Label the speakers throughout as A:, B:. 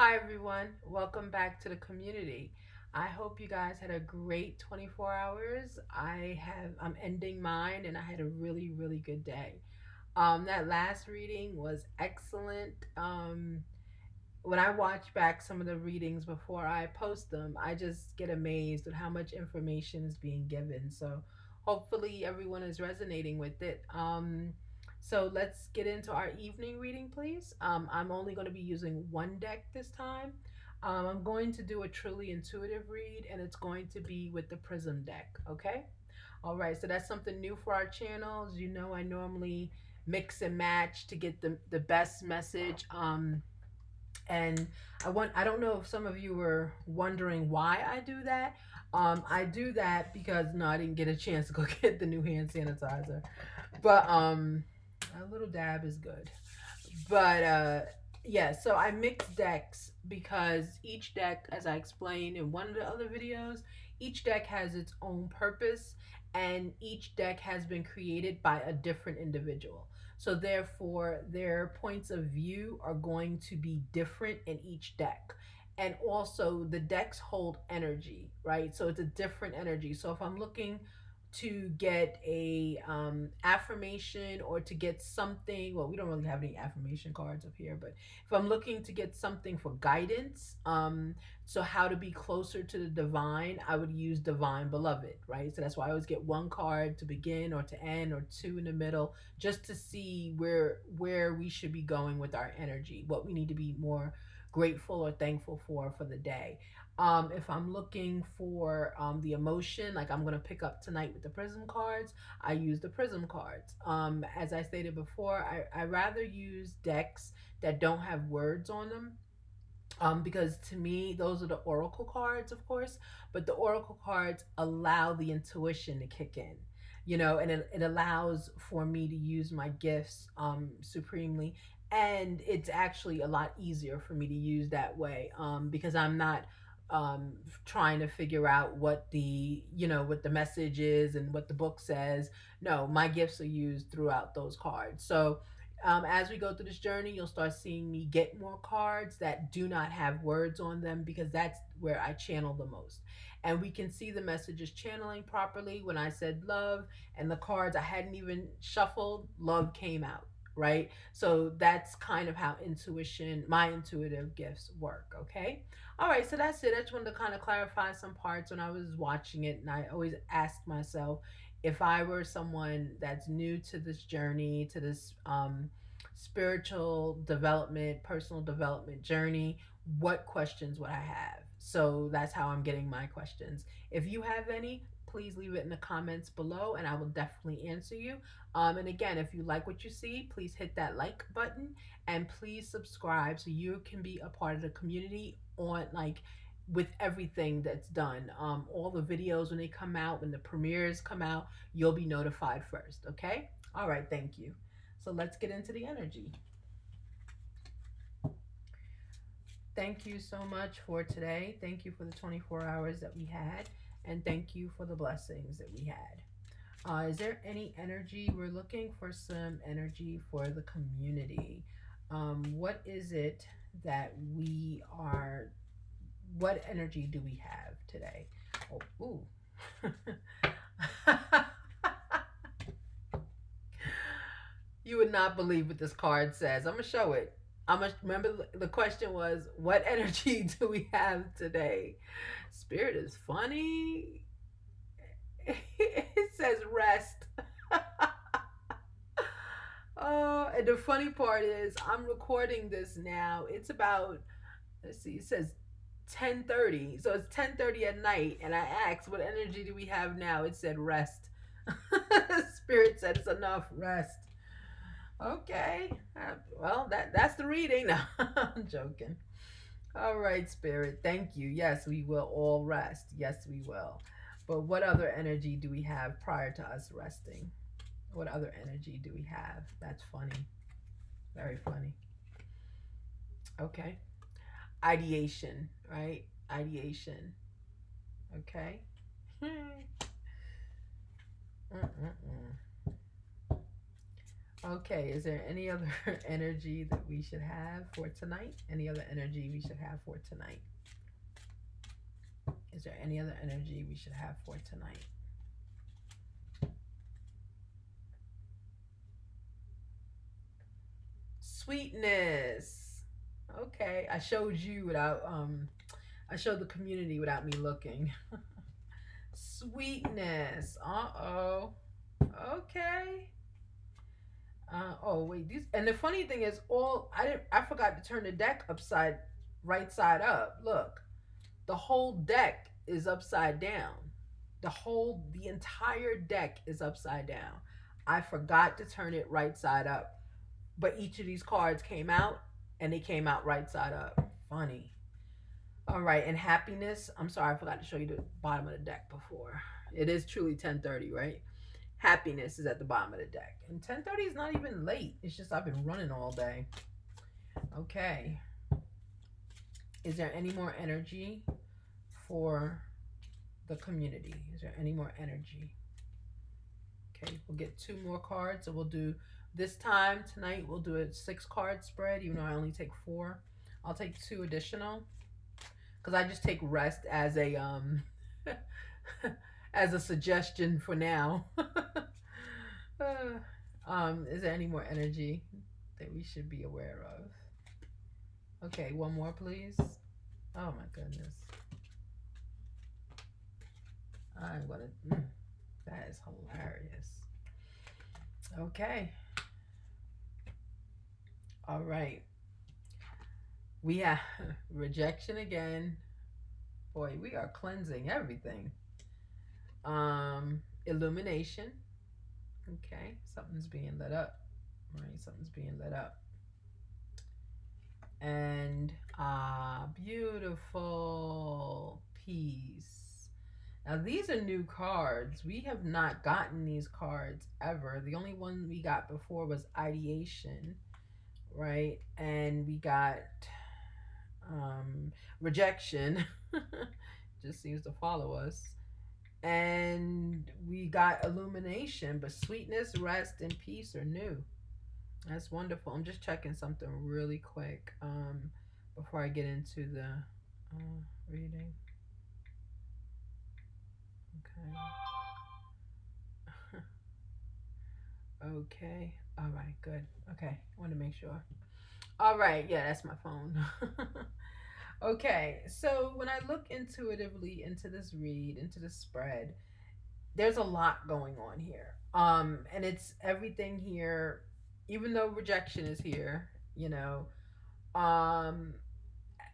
A: Hi everyone, welcome back to the community. I hope you guys had a great 24 hours. I'm ending mine and I had a really good day. That last reading was excellent. When I watch back some of the readings before I post them, I just get amazed at how much information is being given. So hopefully everyone is resonating with it. So let's get into our evening reading, please. I'm only going to be using one deck this time. I'm going to do a truly intuitive read, and it's going to be with the Prism deck. Okay. All right. So that's something new for our channels. You know, I normally mix and match to get the best message. And I don't know if some of you were wondering why I do that. I do that because no, I didn't get a chance to go get the new hand sanitizer. But a little dab is good. But yeah, so I mix decks because each deck, as I explained in one of the other videos, each deck has its own purpose and each deck has been created by a different individual. So therefore, their points of view are going to be different in each deck. And also the decks hold energy, right? So it's a different energy. So if I'm looking to get a affirmation or to get something, well, we don't really have any affirmation cards up here, but if I'm looking to get something for guidance, so how to be closer to the divine, I would use Divine Beloved, right? So that's why I always get one card to begin or to end or two in the middle, just to see where we should be going with our energy, what we need to be more grateful or thankful for the day. If I'm looking for the emotion, like I'm going to pick up tonight with the prism cards, I use the prism cards. As I stated before, I rather use decks that don't have words on them, because to me, those are the oracle cards, of course, but the oracle cards allow the intuition to kick in. You know, and it allows for me to use my gifts supremely, and it's actually a lot easier for me to use that way, because I'm not trying to figure out what what the message is and what the book says. No, my gifts are used throughout those cards. So as we go through this journey, you'll start seeing me get more cards that do not have words on them because that's where I channel the most. And we can see the messages channeling properly. When I said love and the cards I hadn't even shuffled, love came out, right? So that's kind of how my intuitive gifts work, okay? All right, so that's it. I just wanted to kind of clarify some parts when I was watching it. And I always ask myself, if I were someone that's new to this journey, to this spiritual development, personal development journey, what questions would I have? So that's how I'm getting my questions. If you have any, please leave it in the comments below and I will definitely answer you. And again, if you like what you see, please hit that like button and please subscribe so you can be a part of the community on with everything that's done. All the videos when they come out, when the premieres come out, you'll be notified first. Okay? All right, thank you. So let's get into the energy. Thank you so much for today. Thank you for the 24 hours that we had. And thank you for the blessings that we had. Is there any energy? We're looking for some energy for the community. What is it that we are, what energy do we have today? Oh, ooh. You would not believe what this card says. I'm gonna show it. I'm gonna remember the question was, what energy do we have today? Spirit is funny. It says rest. Oh, and the funny part is I'm recording this now. It's about, let's see, it says 10:30. So it's 10:30 at night and I asked what energy do we have now? It said rest. Spirit said it's enough rest. Okay. Well, that's the reading. No, I'm joking. All right, Spirit. Thank you. Yes, we will all rest. Yes, we will. But what other energy do we have prior to us resting? What other energy do we have? That's funny. Very funny. Okay. Ideation, right? Ideation. Okay. Mm-mm-mm. Okay, is there any other energy that we should have for tonight? Any other energy we should have for tonight? Is there any other energy we should have for tonight? Sweetness. Okay, I showed you without I showed the community without me looking. Sweetness. Uh-oh. Okay. Oh wait, these and the funny thing is all I forgot to turn the deck upside right side up. Look. The whole deck is upside down. The entire deck is upside down. I forgot to turn it right side up. But each of these cards came out and they came out right side up. Funny. All right, and happiness. I'm sorry, I forgot to show you the bottom of the deck before. It is truly 10:30, right? Happiness is at the bottom of the deck. And 10:30 is not even late. It's just I've been running all day. Okay. Is there any more energy for the community? Is there any more energy? Okay, we'll get two more cards. So we'll do this time tonight. We'll do a 6 card spread, even though I only take 4. I'll take 2 additional because I just take rest as a as a suggestion for now. Is there any more energy that we should be aware of? Okay, one more, please. Oh my goodness. I'm gonna. That is hilarious. Okay. All right. We have rejection again. Boy, we are cleansing everything. Illumination. Okay, something's being lit up. Right, something's being lit up. And beautiful peace. Now these are new cards. We have not gotten these cards ever. The only one we got before was ideation, right? And we got rejection. Just seems to follow us. And we got illumination, but sweetness, rest, and peace are new. That's wonderful. I'm just checking something really quick before I get into the reading. Okay. Okay. All right. Good. Okay. I want to make sure. All right. Yeah, that's my phone. Okay. So when I look intuitively into this read, into the spread, there's a lot going on here. And it's everything here, even though rejection is here, you know, um,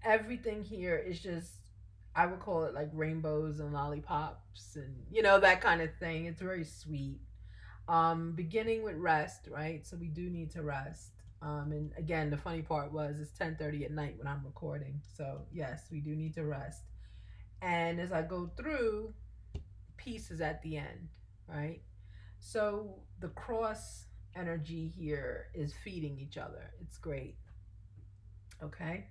A: everything here is just I would call it like rainbows and lollipops and that kind of thing. It's very sweet. Beginning with rest, right? So we do need to rest. And again, the funny part was it's 10:30 at night when I'm recording. So yes, we do need to rest. And as I go through, peace is at the end, right? So the cross energy here is feeding each other. It's great. Okay.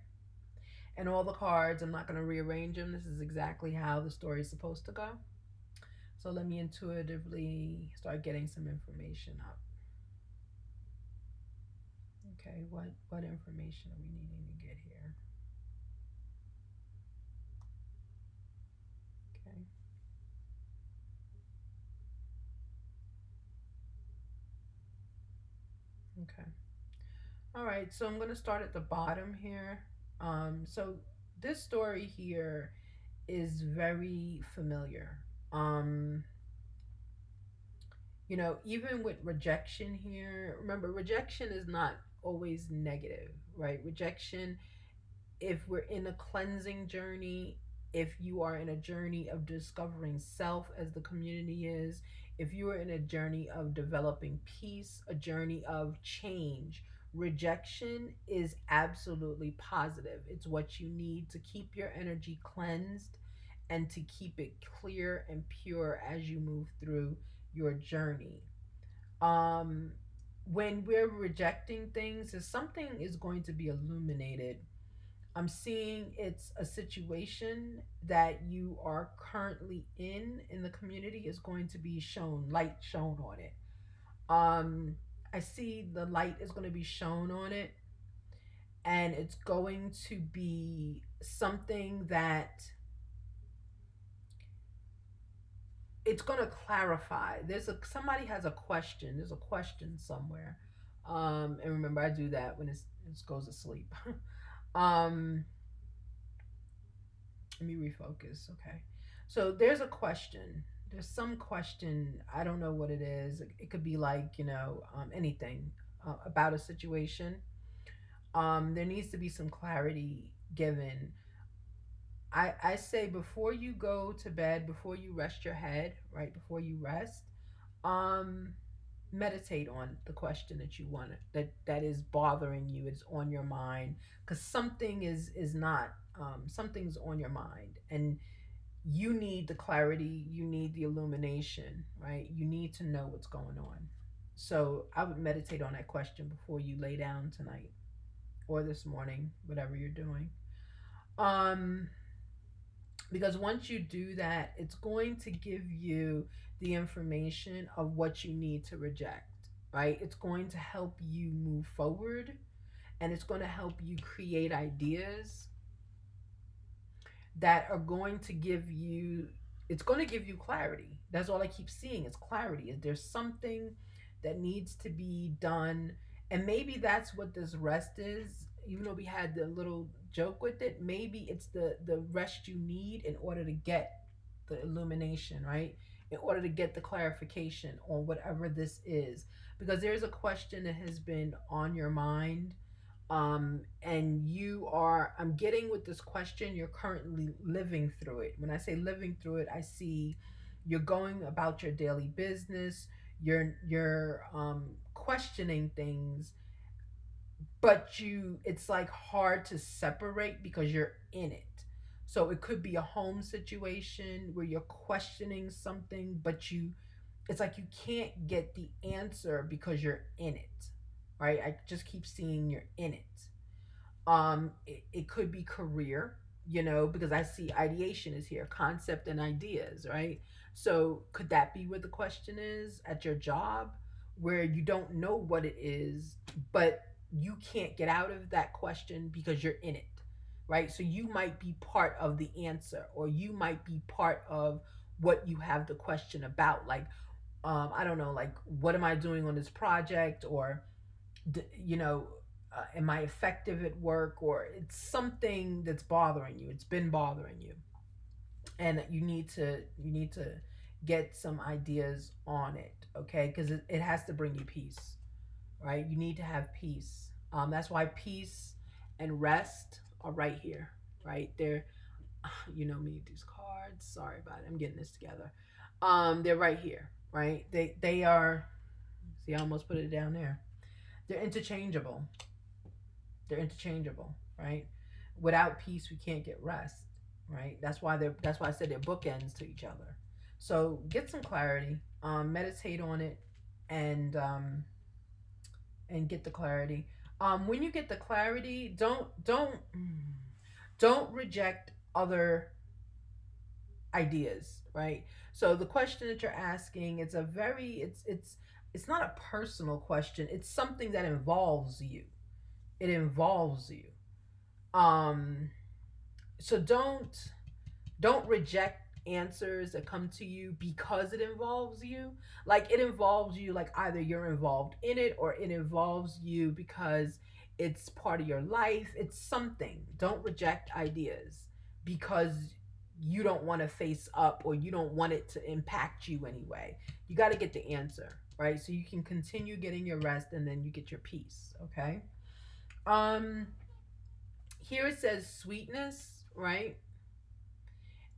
A: And all the cards, I'm not going to rearrange them. This is exactly how the story is supposed to go. So let me intuitively start getting some information up. Okay, what information are we needing to get here? Okay. Okay. All right, so I'm going to start at the bottom here. So this story here is very familiar. Um, even with rejection here, remember, rejection is not always negative, right? Rejection, if we're in a cleansing journey, if you are in a journey of discovering self as the community is, if you are in a journey of developing peace, a journey of change, rejection is absolutely positive. It's what you need to keep your energy cleansed and to keep it clear and pure as you move through your journey. Um, when we're rejecting things, if something is going to be illuminated, I'm seeing it's a situation that you are currently in the community is going to be shown light shown on it. Um, I see the light is going to be shown on it, and it's going to be something that it's going to clarify. Somebody has a question. There's a question somewhere. And remember, I do that when it goes to sleep. um, Let me refocus. Okay, so there's a question. There's some question. I don't know what it is. It could be like anything about a situation. There needs to be some clarity given. I say before you go to bed, before you rest your head, right before you rest, um, meditate on the question that you want that is bothering you. It's on your mind because something is not something's on your mind, and you need the clarity, you need the illumination, right? You need to know what's going on. So I would meditate on that question before you lay down tonight or this morning, whatever you're doing. Um, because once you do that, it's going to give you the information of what you need to reject, right? It's going to help you move forward, and it's going to help you create ideas that are going to give you it's going to give you clarity. That's all I keep seeing is clarity. Is there something that needs to be done? And maybe that's what this rest is. Even though we had the little joke with it, maybe it's the rest you need in order to get the illumination, right? In order to get the clarification on whatever this is. Because there's a question that has been on your mind, and I'm getting with this question, you're currently living through it. When I say living through it, I see you're going about your daily business, you're questioning things, but it's like hard to separate because you're in it. So it could be a home situation where you're questioning something, but it's like you can't get the answer because you're in it, right? I just keep seeing you're in it. It could be career, because I see ideation is here, concept and ideas, right? So could that be where the question is at your job, where you don't know what it is, but you can't get out of that question because you're in it, right? So you might be part of the answer, or you might be part of what you have the question about. Like, I don't know, like, what am I doing on this project? Or you know am I effective at work? Or it's something that's bothering you, it's been bothering you, and you need to get some ideas on it, okay? Because it has to bring you peace, right? You need to have peace. That's why peace and rest are right here, right there. You know me, these cards, sorry about it, I'm getting this together. They're right here, right? They are, see, I almost put it down there. They're interchangeable. They're interchangeable, right? Without peace, we can't get rest, right? That's why I said they're bookends to each other. So get some clarity, meditate on it, and get the clarity. When you get the clarity, don't reject other ideas, right? So the question that you're asking, it's not a personal question. It's something that involves you. It involves you. Um, so don't reject answers that come to you because it involves you. Like, it involves you, like either you're involved in it, or it involves you because it's part of your life. It's something. Don't reject ideas because you don't want to face up, or you don't want it to impact you anyway. You got to get the answer, right? So you can continue getting your rest, and then you get your peace, okay? um Here it says sweetness, right?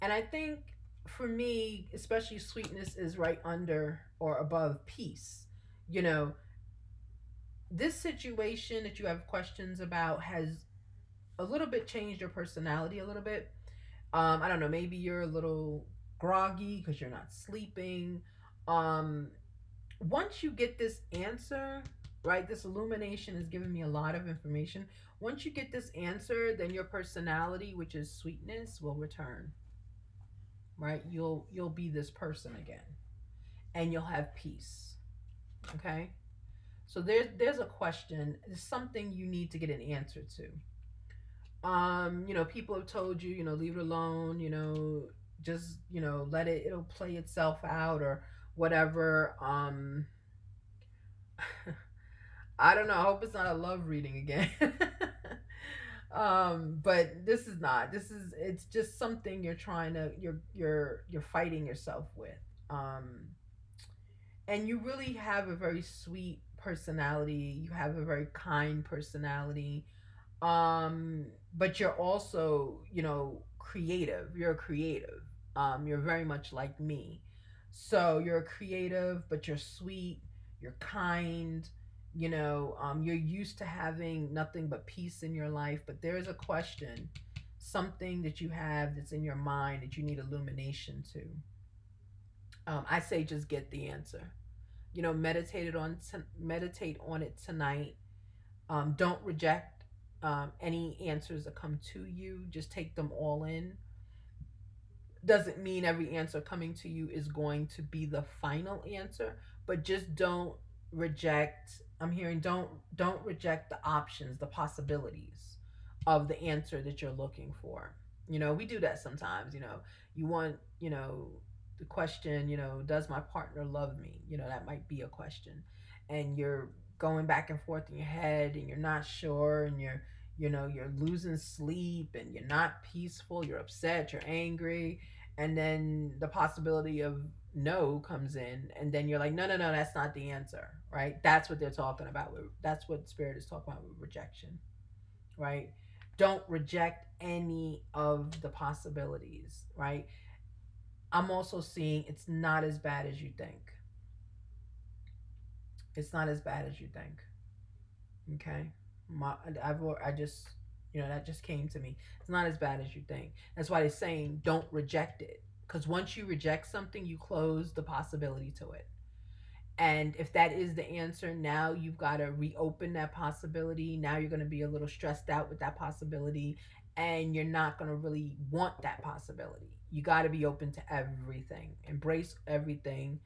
A: And I think for me, especially, sweetness is right under or above peace. You know, this situation that you have questions about has a little bit changed your personality a little bit. I don't know, maybe you're a little groggy because you're not sleeping. Um, Once you get this answer, right, this illumination is giving me a lot of information. Once you get this answer, then your personality, which is sweetness, will return, right? You'll be this person again, and you'll have peace. Okay? So there's a question, there's something you need to get an answer to. People have told you, leave it alone, just, let it'll play itself out or whatever. I don't know. I hope it's not a love reading again. But this is not. It's just something you're trying to you're fighting yourself with. Um and you really have a very sweet personality. You have a very kind personality. Um but you're also, creative. You're a creative. You're very much like me. So you're a creative, but you're sweet, you're kind, you're used to having nothing but peace in your life, but there is a question, something that you have that's in your mind that you need illumination to. I say just get the answer. Meditate on it tonight. Don't reject any answers that come to you. Just take them all in. Doesn't mean every answer coming to you is going to be the final answer, but just don't reject. I'm hearing don't reject the options, the possibilities of the answer that you're looking for. We do that sometimes. You want, the question, does my partner love me? That might be a question. And you're going back and forth in your head and you're not sure, and you're losing sleep and you're not peaceful, you're upset, you're angry, and then the possibility of no comes in, and then you're like, no, no, no, that's not the answer, right? That's what they're talking about. That's what spirit is talking about with rejection, right? Don't reject any of the possibilities, right? I'm also seeing it's not as bad as you think. It's not as bad as you think. Okay. I just, that just came to me. It's not as bad as you think. That's why they're saying don't reject it. Because once you reject something, you close the possibility to it. And if that is the answer, now you've got to reopen that possibility. Now you're going to be a little stressed out with that possibility, and you're not going to really want that possibility. You got to be open to everything, embrace everything,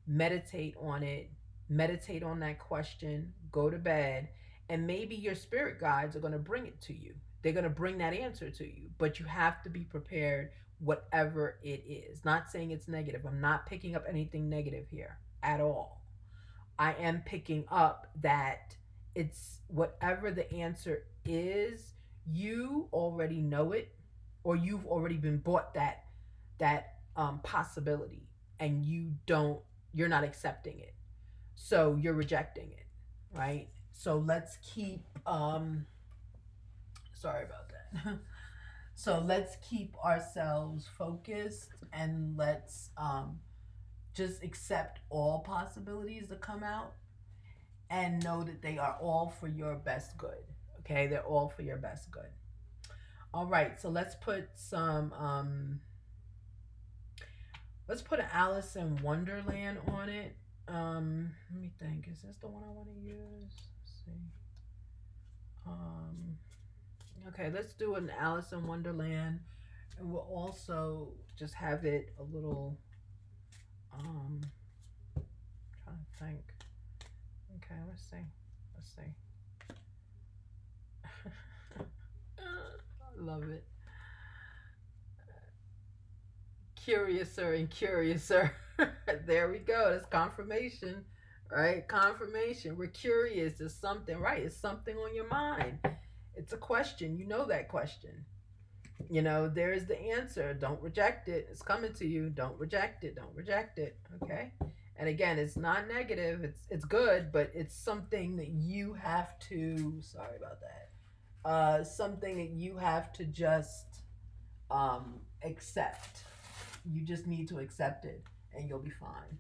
A: meditate on it, meditate on that question, go to bed, and maybe your spirit guides are going to bring it to you. They're going to bring that answer to you, but you have to be prepared, whatever it is. Not saying it's negative. I'm not picking up anything negative here at all. I am picking up that it's whatever the answer is, you already know it, or you've already been bought that possibility, and you're not accepting it, so you're rejecting it, right? So let's keep sorry about that. So let's keep ourselves focused, and let's just accept all possibilities that come out, and know that they are all for your best good. Okay, they're all for your best good. All right, so let's put an Alice in Wonderland on it. Let me think. Is this the one I want to use? Let's see. Um, okay, let's do an Alice in Wonderland, and we'll also just have it a little. Trying to think. Okay, let's see. Let's see. I love it. Curiouser and curiouser. There we go. That's confirmation, right? Confirmation. We're curious. There's something, right? It's something on your mind. It's a question. You know that question. There's the answer. Don't reject it. It's coming to you. Don't reject it. Don't reject it. Okay. And again, it's not negative. It's good, but it's something that you have to. Sorry about that. Something that you have to just accept. You just need to accept it, and you'll be fine.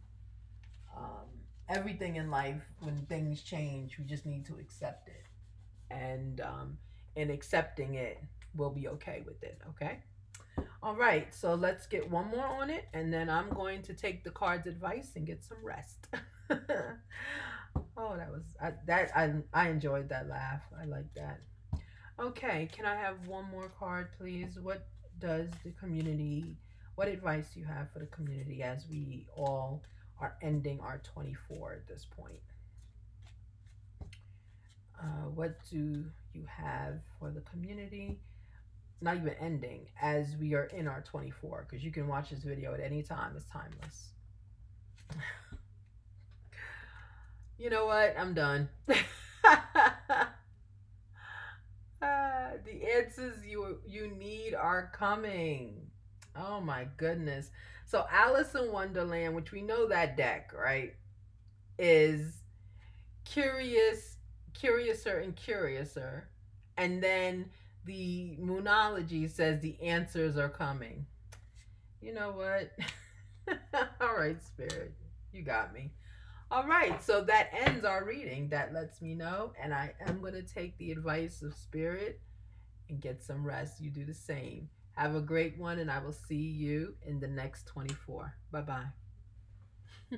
A: Um, Everything in life, when things change, we just need to accept it, and in accepting it, we'll be okay with it. Okay. All right. So let's get one more on it, and then I'm going to take the card's advice and get some rest. Oh, I enjoyed that laugh. I like that. Okay, can I have one more card, please? Does the community, what advice do you have for the community as we all are ending our 24 at this point? What do you have for the community? Not even ending, as we are in our 24, because you can watch this video at any time. It's timeless. You know what? I'm done. The answers you need are coming. Oh my goodness. So Alice in Wonderland, which we know that deck, right, is curious, curiouser and curiouser. And then the Moonology says the answers are coming. You know what? All right, Spirit. You got me. All right, so that ends our reading. That lets me know, and I am going to take the advice of Spirit and get some rest. You do the same. Have a great one, and I will see you in the next 24. Bye bye.